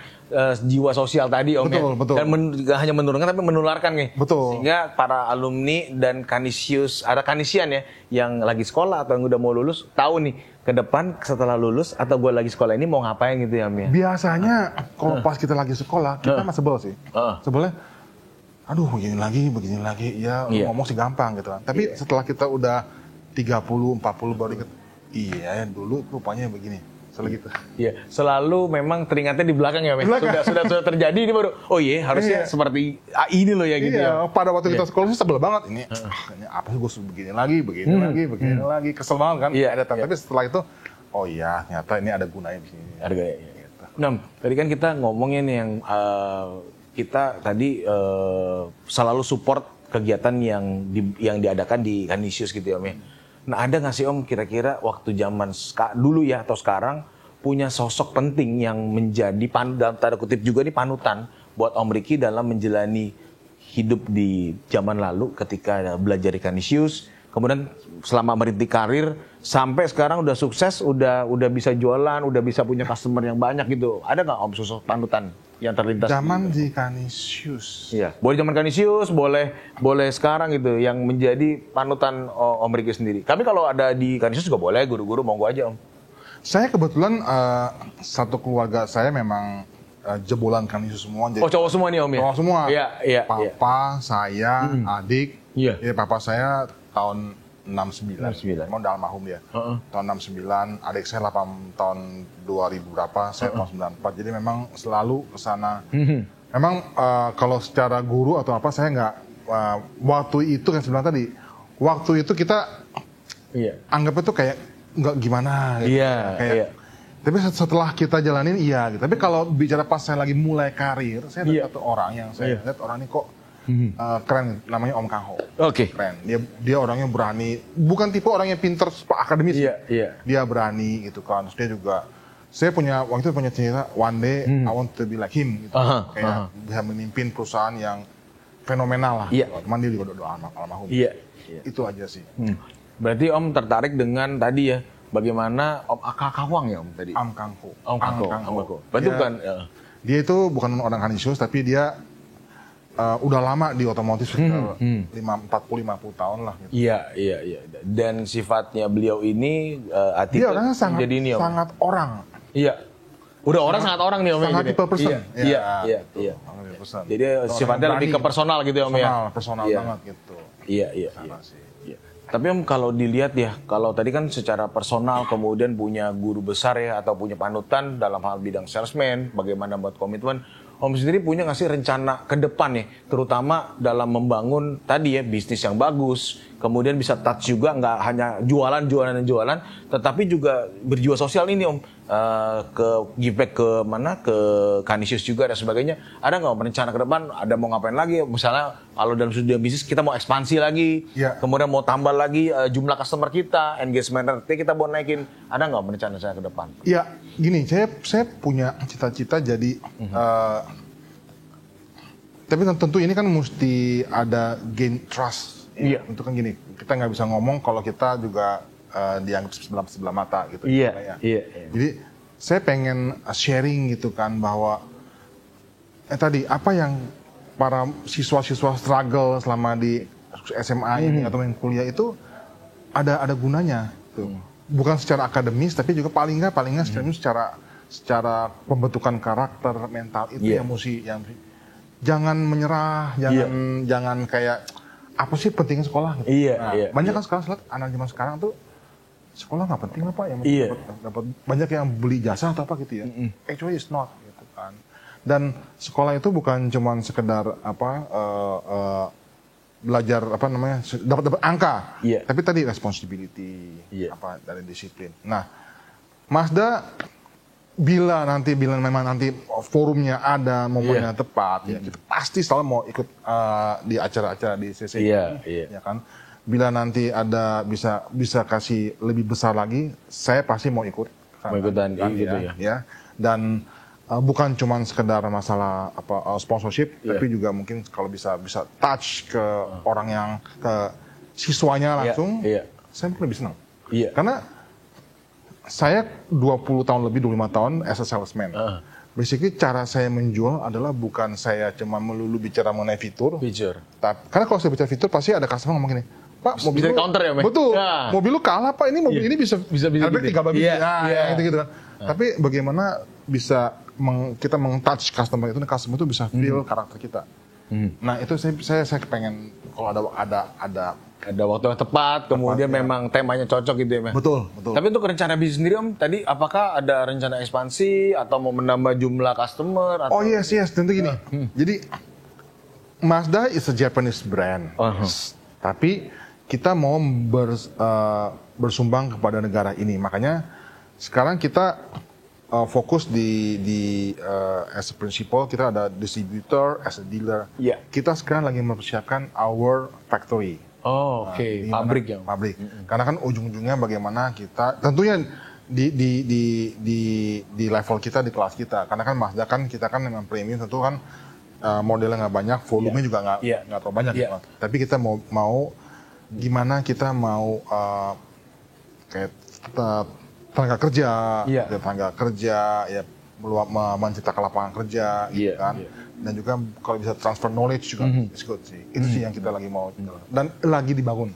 jiwa sosial tadi Om. Betul. Dan gak hanya menurunkan tapi menularkan nih. Betul. Sehingga para alumni dan kanisius, ada kanisian ya yang lagi sekolah atau yang udah mau lulus tahu nih ke depan setelah lulus atau gue lagi sekolah ini mau ngapain gitu ya Om ya. Biasanya kalau pas kita lagi sekolah kita mah sebel sih. Sebelnya aduh begini lagi ya ngomong sih gampang gitu kan. Tapi setelah kita udah 30 40 baru inget iya dulu rupanya begini. Gitu. Iya, selalu memang teringatnya di belakang ya, sudah terjadi ini baru. Oh iya, harusnya seperti ini loh ya gitu ya. Pada waktu kita sekolah sih sebel banget. Ini apa sih gue begini lagi, kesel banget kan. Tapi setelah itu, oh iya, ternyata ini ada gunanya di sini. Ada gunanya. Gitu. Nah, tadi kan kita ngomongin yang kita tadi selalu support kegiatan yang diadakan di Kanisius gitu ya Om ya. Nah ada nggak sih Om kira-kira waktu zaman dulu ya atau sekarang punya sosok penting yang menjadi dalam tanda kutip juga nih panutan buat Om Ricky dalam menjalani hidup di zaman lalu ketika belajar di Kanisius, kemudian selama merintis karir sampai sekarang udah sukses, udah bisa jualan, udah bisa punya customer yang banyak gitu. Ada nggak Om sosok panutan yang terlintas? Zaman di Kanisius. Iya, boleh zaman Kanisius, boleh sekarang gitu yang menjadi panutan Om Ricky sendiri. Kami kalau ada di Kanisius juga boleh, guru-guru monggo aja Om. Saya kebetulan satu keluarga saya memang jebolan Kanisius semua. Oh cowok semua nih Om ya? Cowok semua. Iya. Papa, saya, adik. Iya. Papa saya tahun 69. Memang udah almarhum dia. Tahun 69, adik saya 8 tahun 2000 berapa, saya tahun 94. Jadi memang selalu ke sana. Memang kalau secara guru atau apa saya nggak waktu itu kan sebenarnya tadi waktu itu kita anggap itu kayak nggak gimana gitu. Kayak tapi setelah kita jalanin gitu. Tapi kalau bicara pas saya lagi mulai karir, saya ada satu orang yang saya lihat orang ini kok keren, namanya Om Kang Ho. Keren. Dia orangnya berani, bukan tipe orang yang pinter akademis. Dia berani gitu kan. Terus dia juga waktu itu punya cerita one day I want to be like him gitu. Kayak bisa memimpin perusahaan yang fenomenal lah. Cuman dia juga udah almarhum. Itu aja sih. Berarti Om tertarik dengan tadi ya, bagaimana Om Akakawang ya Om tadi? Om Kang Ho. Berarti bukan dia itu bukan orang Kanisius tapi dia udah lama di otomotif sekitar 40-50 tahun lah. Gitu. Iya. Dan sifatnya beliau ini dia orangnya sangat orang. Iya. Udah orang sangat orang nih Om. Sangat tipe person. Iya. Jadi sifatnya lebih ke personal gitu ya Om ya. Personal banget gitu. Iya. Tapi Om kalau dilihat ya, kalau tadi kan secara personal kemudian punya guru besar ya atau punya panutan dalam hal bidang salesman, bagaimana buat komitmen. Om sendiri punya nggak sih rencana ke depan ya, terutama dalam membangun tadi ya bisnis yang bagus, kemudian bisa touch juga nggak hanya jualan, tetapi juga berjiwa sosial ini Om. ke give back ke mana, ke Canisius juga dan sebagainya. Ada nggak rencana ke depan? Ada mau ngapain lagi? Misalnya kalau dalam dunia bisnis kita mau ekspansi lagi, kemudian mau tambah lagi jumlah customer kita, engagement rate kita mau naikin. Ada nggak rencana saya ke depan? Ya, gini, saya punya cita-cita jadi. Tapi tentu ini kan mesti ada gain trust. Iya. Untuk kan gini, kita nggak bisa ngomong kalau kita juga dianggap sebelah mata gitu. Iya. Jadi saya pengen sharing gitu kan bahwa tadi apa yang para siswa-siswa struggle selama di SMA ini atau yang kuliah itu ada gunanya. Tuh. Bukan secara akademis tapi juga paling nggak secara pembentukan karakter mental itu yang mesti jangan menyerah, jangan kayak apa sih pentingnya sekolah gitu. Banyak kan sekarang anak zaman sekarang tuh sekolah nggak penting apa yang dapat banyak yang beli jasa atau apa gitu ya. Actually it's not gitu kan. Dan sekolah itu bukan cuma sekedar belajar dapat angka, tapi tadi responsibility dari disiplin. Nah, Mazda bila memang nanti forumnya ada momennya tepat, ya kita pasti selalu mau ikut di acara-acara di CC ya kan. Bila nanti ada bisa kasih lebih besar lagi, saya pasti mau ikut. Ikutan gitu ya. Dan bukan cuma sekedar masalah sponsorship, tapi juga mungkin kalau bisa touch ke orang yang ke siswanya langsung, saya mungkin lebih senang. Karena saya 20 tahun lebih, 25 tahun as a salesman. Basically cara saya menjual adalah bukan saya cuma melulu bicara mengenai fitur. Karena kalau saya bicara fitur pasti ada customer ngomong gini, Pak, mobil bisa counter ya, betul. Mobil lu kalah, Pak. Ini mobil ini bisa airbag 3 babi. Gitu kan. Tapi bagaimana bisa kita meng-touch customer itu itu bisa feel karakter kita. Nah, itu saya pengen kalau ada waktu yang tepat, kemudian memang temanya cocok gitu ya, Mas. Betul. Tapi untuk rencana bisnis sendiri, Om, tadi apakah ada rencana ekspansi atau mau menambah jumlah customer? Atau... Oh yes, tentu gini. Jadi Mazda is a Japanese brand. Tapi kita mau bersumbang kepada negara ini. Makanya sekarang kita fokus di as a principal, kita ada distributor, as a dealer. Kita sekarang lagi mempersiapkan our factory. Pabrik ya. Pabrik. Karena kan ujung-ujungnya bagaimana kita, tentunya di level kita, di kelas kita. Karena kan Mazda kan kita kan memang premium, tentu kan modelnya nggak banyak, volumenya juga nggak terlalu banyak. Tapi kita mau gimana kita mau kayak tenaga kerja, ya menciptakan lapangan kerja, gitu kan. Dan juga kalau bisa transfer knowledge juga good sih. Itu sih yang kita lagi mau dan lagi dibangun.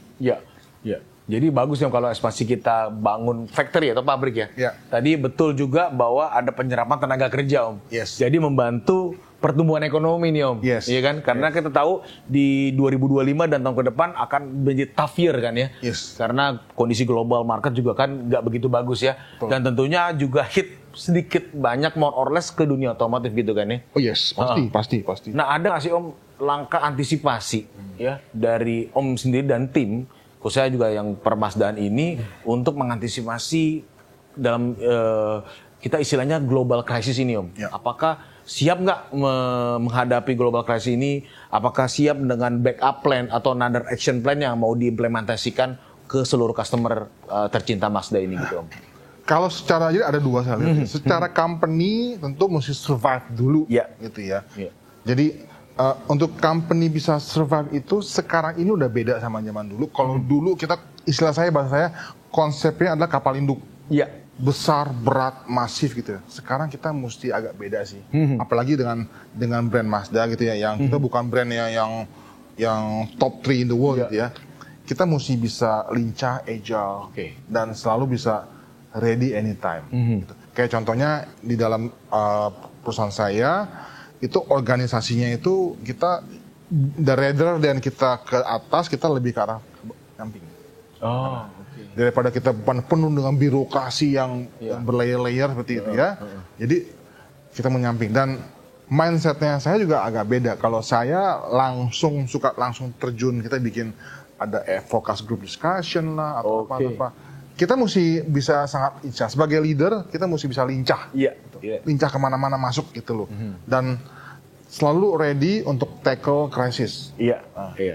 Jadi bagus ya kalau ekspansi kita bangun factory atau pabrik ya. Tadi betul juga bahwa ada penyerapan tenaga kerja, Om. Jadi membantu pertumbuhan ekonomi nih, Om. Iya kan? Karena kita tahu di 2025 dan tahun ke depan akan menjadi tough year kan ya. Karena kondisi global market juga kan nggak begitu bagus ya. Dan tentunya juga hit sedikit banyak more or less ke dunia otomotif gitu kan ya. Pasti. Nah, ada nggak sih, Om, langkah antisipasi ya dari Om sendiri dan tim, khususnya juga yang permasdaan ini untuk mengantisipasi dalam kita istilahnya global crisis ini, Om. Apakah siap nggak menghadapi global crisis ini? Apakah siap dengan backup plan atau another action plan yang mau diimplementasikan ke seluruh customer tercinta Mazda ini gitu, Om? Kalau secara jadi ada dua sekali. Secara company tentu mesti survive dulu, gitu ya. Jadi untuk company bisa survive itu sekarang ini udah beda sama zaman dulu. Kalau dulu kita bahasa saya konsepnya adalah kapal induk. Besar, berat, masif gitu ya. Sekarang kita mesti agak beda sih. Apalagi dengan brand Mazda gitu ya, yang kita bukan brand yang top 3 in the world gitu ya. Kita mesti bisa lincah, agile, dan selalu bisa ready anytime. Gitu. Kayak contohnya di dalam perusahaan saya itu organisasinya itu kita rather than kita ke atas, kita lebih ke arah samping. Daripada kita penuh dengan birokrasi yang berlayer-layer seperti itu ya. Jadi kita menyamping, dan mindsetnya saya juga agak beda. Kalau saya suka langsung terjun, kita bikin ada focus group discussion lah atau apa. kita mesti bisa sangat lincah. Sebagai leader, kita mesti bisa lincah. Iya. Gitu. Lincah kemana-mana masuk gitu loh. Dan selalu ready untuk tackle crisis. Iya.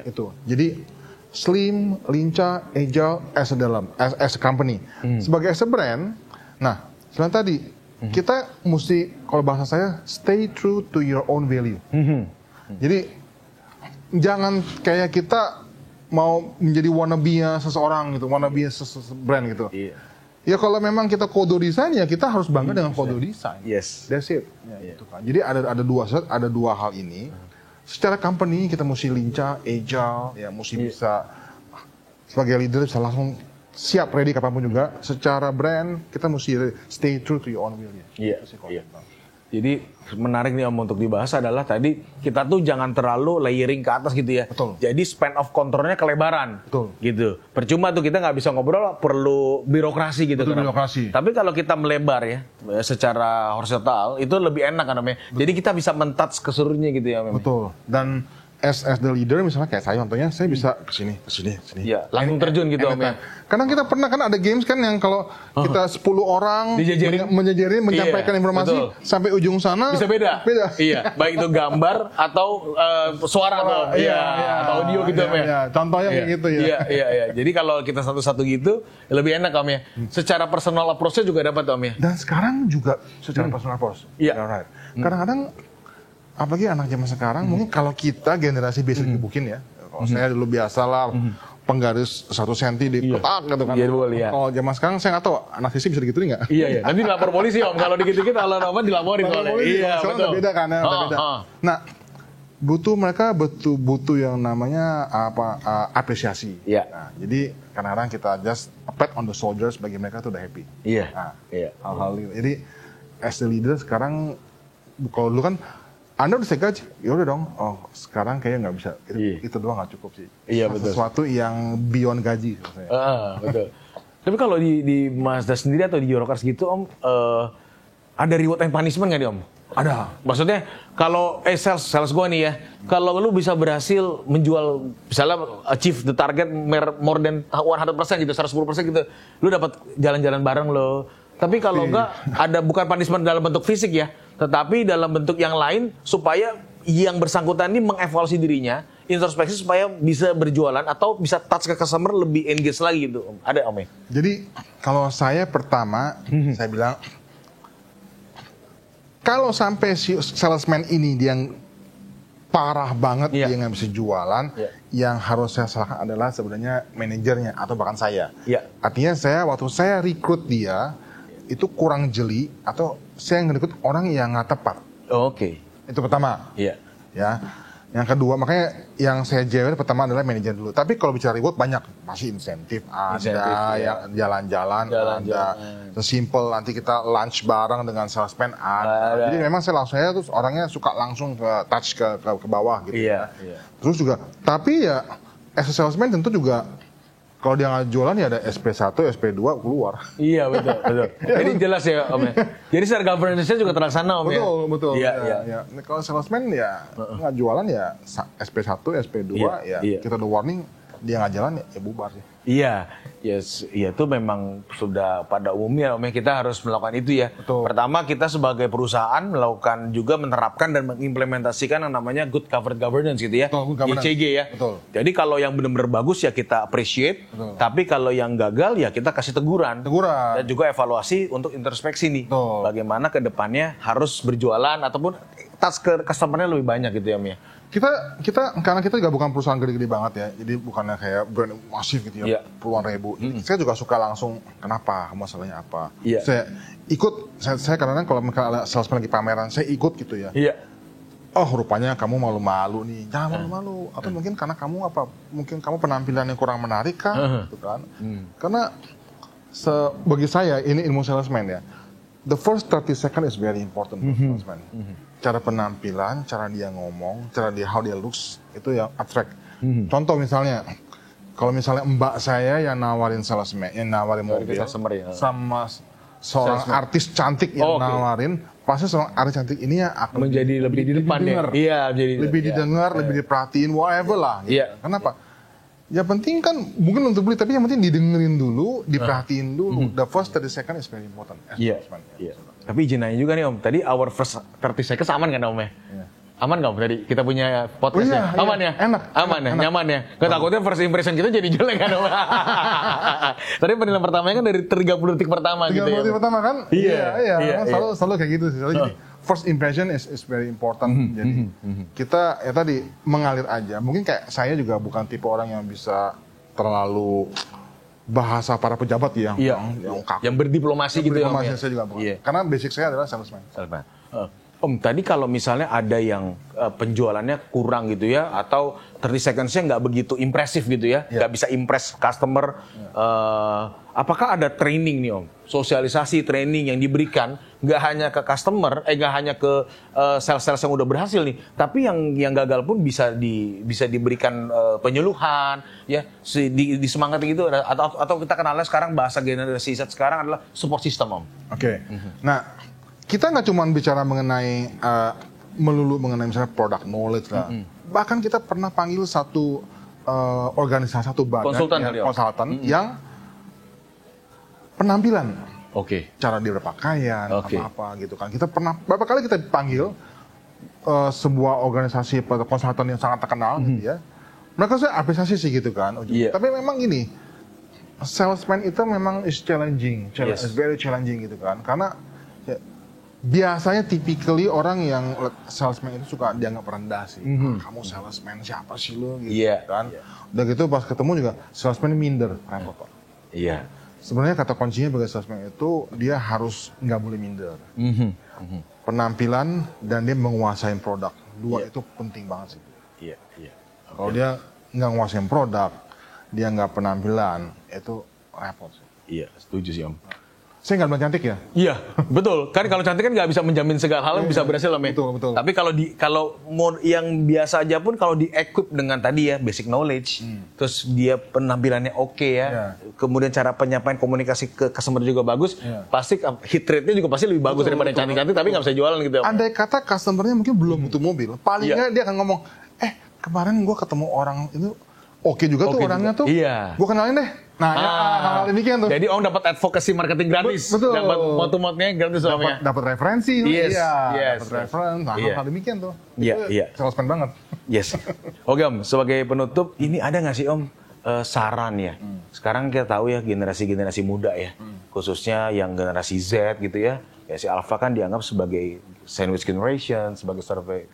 Itu. Jadi slim, lincah, agile as a company. Sebagai as a brand, nah, selain tadi kita mesti, kalau bahasa saya, stay true to your own value. Jadi jangan kayak kita mau menjadi wannabe-nya seseorang gitu, wannabe-nya brand gitu. Ya kalau memang kita kode desain, ya kita harus bangga dengan kode desain. Yes. That's it. Ya, gitu kan. Jadi ada dua hal ini. Secara company kita mesti lincah, agile, ya mesti bisa sebagai leader bisa langsung siap ready kapanpun juga. Secara brand kita mesti stay true to your own will. Iya. Jadi menarik nih Om untuk dibahas adalah tadi kita tuh jangan terlalu layering ke atas gitu ya. Betul. Jadi span of controlnya kelebaran. Betul. Gitu. Percuma tuh kita nggak bisa ngobrol, perlu birokrasi gitu. Betul, birokrasi. Tapi kalau kita melebar ya, secara horizontal itu lebih enak kan Om ya. Jadi kita bisa men-touch ke seluruhnya gitu ya Om. Betul. Dan as the leader misalnya kayak saya contohnya, saya bisa ke sini. Iya, langsung terjun gitu Om ya. Karena kita pernah kan ada games kan yang kalau kita 10 orang menjajarin menyampaikan informasi betul. sampai ujung sana bisa beda. Iya, baik itu gambar atau suara atau atau audio gitu Om ya. Contohnya kayak gitu ya. Iya. Jadi kalau kita satu-satu gitu lebih enak Om ya. Secara personal approach-nya juga dapat Om ya. Dan sekarang juga secara personal approach. Iya. Right. Kadang-kadang apalagi anak zaman sekarang, mungkin kalau kita generasi biasa digebukin ya. Kalau saya dulu biasa lah, penggaris 1 senti di kotak gitu kan. Iya. Kalau zaman sekarang saya nggak tahu, anak sisi bisa digituin nggak? Iya. Nanti lapor polisi Om, kalau dikit-dikit kalau apa dilaporin soalnya. Iya, betul. Beda kan ya, beda. Nah, mereka butuh yang namanya apresiasi. Iya. Nah, jadi kadang-kadang kita just a pat on the shoulders bagi mereka tuh udah happy. Iya. Nah, hal-hal itu. Jadi as the leader sekarang, kalau dulu kan Anda udah gaji, ya udah dong. Oh, sekarang kayaknya nggak bisa. Itu doang nggak cukup sih. Iya, betul. Sesuatu yang beyond gaji. Betul. Tapi kalau di Mazda sendiri atau di Eurocars gitu Om, ada reward and punishment nggak nih Om? Ada. Maksudnya kalau sales gua nih ya, kalau lu bisa berhasil menjual, misalnya achieve the target more than 100% gitu, 110% gitu, lu dapat jalan-jalan bareng lo. Tapi kalau enggak, ada bukan punishment dalam bentuk fisik ya, tetapi dalam bentuk yang lain supaya yang bersangkutan ini mengevaluasi dirinya, introspeksi supaya bisa berjualan atau bisa touch ke customer lebih engage lagi gitu. Ada Om ya? Jadi kalau saya pertama, saya bilang, kalau sampai si salesman ini dia yang parah banget, dia nggak bisa jualan, yang harus saya salahkan adalah sebenarnya manajernya atau bahkan saya. Artinya waktu saya rekrut dia, itu kurang jeli atau saya ngerekrut orang yang nggak tepat. Oke. Itu pertama. Ya. Yang kedua, makanya yang saya jawab pertama adalah manajer dulu. Tapi kalau bicara reward banyak, masih insentif ada, yang jalan-jalan ada, sesimpel nanti kita lunch bareng dengan salesman ada. Jadi memang saya terus orangnya suka langsung ke touch ke bawah gitu. Terus juga, tapi ya as a salesman tentu juga kalau dia nggak jualan ya ada SP1, SP2 keluar. Iya betul. Jadi jelas ya Om ya. Jadi secara governance-nya juga terlaksana Om ya. Betul. Iya. Kalau salesman ya nggak jualan ya SP1, SP2 kita udah warning dia nggak jalan ya bubar sih. Iya, itu memang sudah pada umumnya Om ya, kita harus melakukan itu ya. Betul. Pertama kita sebagai perusahaan melakukan juga menerapkan dan mengimplementasikan yang namanya good corporate governance gitu ya. GCG ya. Betul. Jadi kalau yang benar-benar bagus ya kita appreciate, tapi kalau yang gagal ya kita kasih teguran. Dan juga evaluasi untuk introspeksi nih. Betul. Bagaimana ke depannya harus berjualan ataupun touch ke customer-nya lebih banyak gitu ya Om ya. Karena kita juga bukan perusahaan gede-gede banget ya, jadi bukannya kayak brand masif gitu ya, puluhan ribu. Saya juga suka langsung, kenapa, masalahnya apa. Saya ikut, saya kadang-kadang kalau ada salesman lagi pameran, saya ikut gitu ya. Oh rupanya kamu malu-malu nih, jangan malu-malu. Atau mungkin karena mungkin kamu penampilannya kurang menarik kah, gitu kan. Karena bagi saya, ini ilmu salesman ya, the first 30 seconds is very important for salesman. Cara penampilan, cara dia ngomong, cara dia how dia looks, itu yang attract. Contoh misalnya, kalau misalnya mbak saya yang nawarin salesman, yang nawarin mobil, sama seorang artis cantik yang nawarin, pasti seorang artis cantik ini yang akan menjadi lebih di depan ya. Lebih didengar, lebih diperhatiin, whatever lah. Gitu. Kenapa? yang penting kan mungkin untuk beli, tapi yang penting didengerin dulu, diperhatiin dulu. The first 30 second is very important. Iya. Tapi izin nanya juga nih Om, tadi our first 30 seconds aman kan Om ya? Aman nggak Om tadi kita punya podcastnya? Aman ya? Enak. Aman ya? Nyaman ya? Gak takutnya first impression kita jadi jelek kan Om? Tadi penilaian pertamanya kan dari 30 detik pertama gitu ya? 30 detik pertama kan? Iya. Selalu kayak gitu sih. Jadi first impression is very important. Jadi kita ya tadi mengalir aja. Mungkin kayak saya juga bukan tipe orang yang bisa terlalu bahasa para pejabat yang kaku. Yang berdiplomasi gitu ya Om ya? Saya juga bukan. Karena basic saya adalah salesman. Om, tadi kalau misalnya ada yang penjualannya kurang gitu ya, atau 30 seconds-nya nggak begitu impresif gitu ya, nggak bisa impress customer, apakah ada training nih Om? Sosialisasi training yang diberikan, nggak hanya ke customer, nggak hanya ke sales-sales yang udah berhasil nih, tapi yang gagal pun bisa diberikan penyuluhan, ya, disemangati gitu, atau kita kenalnya sekarang bahasa generasi Z sekarang adalah support system Om. Oke. Nah, kita nggak cuma bicara mengenai melulu mengenai misalnya product knowledge lah. Bahkan kita pernah panggil satu organisasi, satu badan konsultan yang penampilan, cara dia berpakaian, apa gitu kan. Kita pernah beberapa kali kita panggil sebuah organisasi konsultan yang sangat terkenal, gitu ya. Mereka saya apresiasi sih gitu kan. Tapi memang gini, salesman itu memang is challenging, is very challenging gitu kan. Karena biasanya typically orang yang salesman itu suka dianggap rendah sih. Kamu salesman siapa sih lo gitu kan. Udah gitu pas ketemu juga salesman minder. Sebenarnya kata kuncinya bagi salesman itu dia harus nggak boleh minder. Penampilan dan dia menguasai produk. Dua itu penting banget sih. Kalau dia nggak menguasai produk, dia nggak penampilan, itu repot sih. Iya, setuju sih Om. Saya nggak bilang cantik ya? Iya, betul. Kan kalau cantik kan nggak bisa menjamin segala hal bisa berhasil Om. Betul. Tapi kalau mau yang biasa aja pun kalau di-equip dengan tadi ya basic knowledge, terus dia penampilannya kemudian cara penyampaian komunikasi ke customer juga bagus, pasti hit rate-nya juga pasti lebih bagus daripada yang cantik-cantik tapi nggak bisa jualan gitu. Andai kata customer-nya mungkin belum butuh mobil, palingnya dia akan ngomong, kemarin gue ketemu orang itu oke juga tuh orangnya tuh, gue kenalin deh. Nah, hal-hal demikian tuh. Jadi Om dapat advokasi marketing gratis. Betul. Dapat moto-motonya gratis Om ya. Dapat referensi. Dapat referensi. Hal-hal demikian tuh. Iya. Salesman banget. Yes. Oke Om, sebagai penutup, ini ada nggak sih Om saran ya? Sekarang kita tahu ya generasi muda ya, khususnya yang generasi Z gitu ya. Ya si Alpha kan dianggap sebagai sandwich generation, sebagai strawberry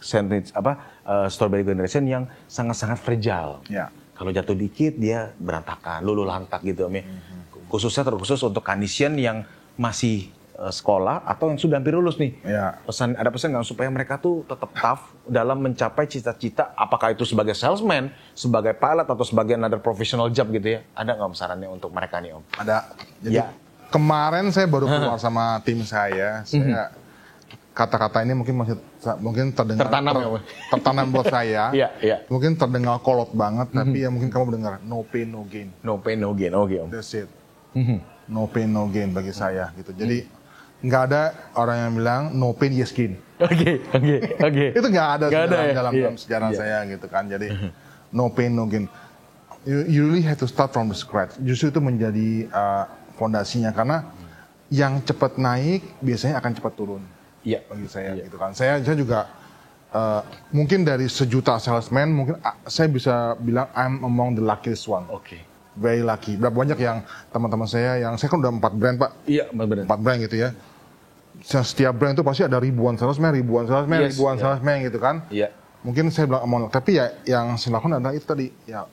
generation yang sangat-sangat fragile. Kalau jatuh dikit dia berantakan, luluh lantak gitu Om ya. Khususnya terkhusus untuk Kanisian yang masih sekolah atau yang sudah hampir lulus nih. Ada pesan nggak supaya mereka tuh tetap tough dalam mencapai cita-cita, apakah itu sebagai salesman, sebagai pilot atau sebagai another professional job gitu ya. Ada nggak sarannya untuk mereka nih Om? Ada. Jadi kemarin saya baru keluar sama tim saya kata-kata ini mungkin tertanam buat saya. Mungkin terdengar kolot banget, tapi ya mungkin kamu mendengar no pain no gain. No pain no gain, oke Om. That's it. No pain no gain bagi saya gitu. Jadi nggak ada orang yang bilang no pain yes gain. Oke. Itu nggak ada dalam sejarah saya gitu kan. Jadi no pain no gain. You really have to start from the scratch. Justru itu menjadi fondasinya karena yang cepat naik biasanya akan cepat turun. Bagi saya gitu kan. Saya juga mungkin dari sejuta salesman mungkin saya bisa bilang I'm among the luckiest one. Very lucky. Berapa banyak yang teman-teman saya yang saya kan udah 4 brand Pak. 4 brand gitu ya. Setiap brand itu pasti ada ribuan salesman gitu kan. Mungkin saya bilang among, tapi ya yang saya lakukan adalah itu tadi ya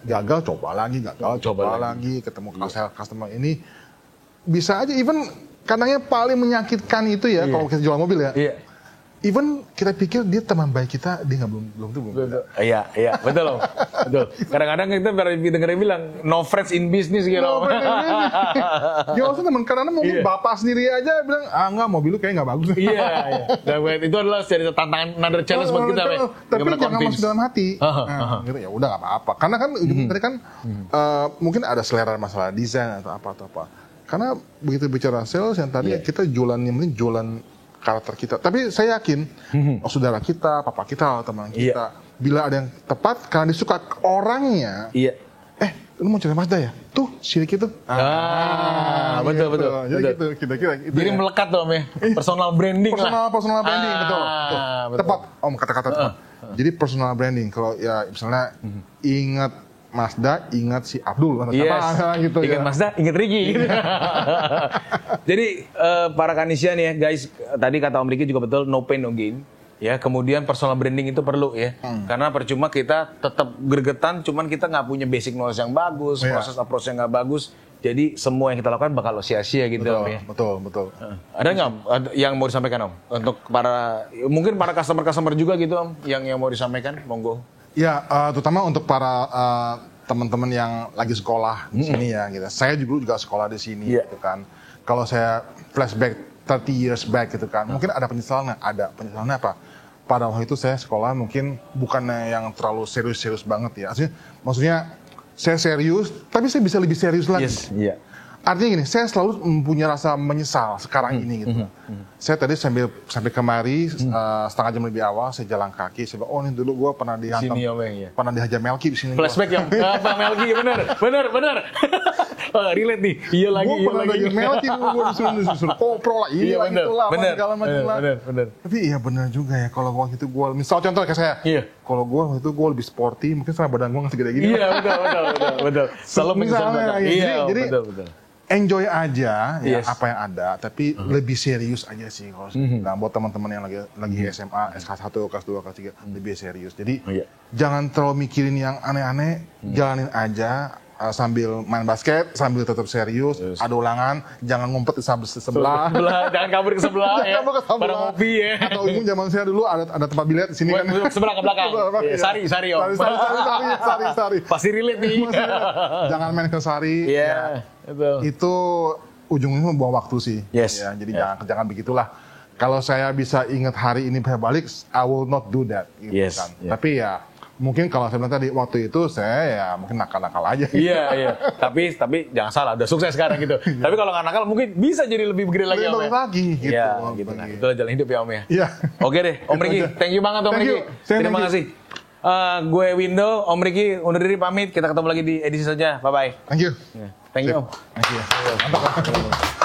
gagal coba lagi, coba lagi ketemu customer ini bisa aja even kadangnya paling menyakitkan itu ya kalau kita jual mobil ya. Even kita pikir dia teman baik kita, dia nggak belum. Iya, betul loh. Betul. Kadang-kadang kita dengerin bilang no friends in business gitu. Ya maksudnya teman karena mungkin bapak sendiri aja bilang enggak mobil lu kayak nggak bagus. Dan itu adalah cerita tantangan another challenge buat kita. Tapi jangan masuk dalam hati. Gitu ya udah nggak apa-apa. Karena kan tadi kan mungkin ada selera masalah desain atau apa. Karena begitu bicara sales yang tadi kita jualannya mending jualan karakter kita. Tapi saya yakin saudara kita, papa kita, teman kita bila ada yang tepat karena disuka orangnya. Iya. Lu mau cari Mazda ya? Tuh, si Ricky tuh. Betul. Jadi gitu, kira-kira gitu. Jadi melekat tuh Om ya. Personal branding lah. Personal branding, betul. Tepat, Om, kata-kata tepat. Jadi personal branding, kalau ya misalnya ingat Mazda, ingat si Abdul atau siapa gitu ingat ya. Mazda, ingat Ricky. Gitu. Jadi para kanisian ya guys, tadi kata Om Ricky juga betul, no pain no gain. Ya, kemudian personal branding itu perlu ya, karena percuma kita tetap gregetan, cuman kita nggak punya basic knowledge yang bagus, proses approach yang nggak bagus, jadi semua yang kita lakukan bakal sia-sia gitu Om ya. Betul. Ada nggak yang mau disampaikan Om untuk mungkin para customer juga gitu Om, yang mau disampaikan, monggo. Ya, terutama untuk para teman-teman yang lagi sekolah di sini ya, gitu. Saya juga sekolah di sini, gitu kan. Kalau saya flashback 30 years back gitu kan, mungkin ada penyesalannya. Apa? Pada waktu itu saya sekolah mungkin bukannya yang terlalu serius-serius banget ya. Maksudnya saya serius, tapi saya bisa lebih serius lagi. Artinya gini, saya selalu mempunyai rasa menyesal sekarang ini gitu. Saya tadi sampai kemari setengah jam lebih awal, saya jalan kaki. Saya bilang, oh ini dulu gue pernah dihantam, pernah dihajar Melki di sini. Flashback ya, Pak Melki, bener. Relate nih, iya lagi. Gue pernah dihajar Melki, gue disuruh kopro lah, ini lah, itulah, segala macam lah. Bener. Tapi iya bener juga ya, kalau waktu itu gue, misal contoh kayak saya, kalau gue waktu itu gue lebih sporty, mungkin sama badan gue nggak segede gini. Iya, betul. Selalu misalnya, jadi betul. Enjoy aja ya apa yang ada, tapi lebih serius aja sih kalau nah, buat teman-teman yang lagi SMA, SK1, kelas 2, kelas 3 lebih serius. Jadi jangan terlalu mikirin yang aneh-aneh, jalanin aja sambil main basket, sambil tetap serius, ada ulangan, jangan ngumpet di sebelah. Jangan kabur ke sebelah ya. Pada ngopi ya. Atau umum zaman saya dulu ada tempat bilet di sini kan. Sebelah ke belakang. Sari Om. Sari. Pasti relate nih. Jangan main ke Sari. Iya. Itu ujungnya membuang waktu sih. Ya, jadi jangan begitulah. Kalau saya bisa ingat hari ini saya balik, I will not do that. Gitu kan. Tapi ya mungkin kalau saya bilang tadi waktu itu saya ya mungkin nakal-nakal aja. Iya. Tapi jangan salah, udah sukses sekarang gitu. Tapi kalau nggak nakal mungkin bisa jadi lebih gede lagi. Lebih lagi gitu. Iya, gitu. Nah, itulah jalan hidup ya Om ya. Iya. Oke deh, Om Ricky, thank you banget Om Ricky. Terima kasih. Gue Windo, Om Ricky undur diri pamit. Kita ketemu lagi di edisi saja. Bye bye. Thank you. Thank you Om. Thank you. Mantap.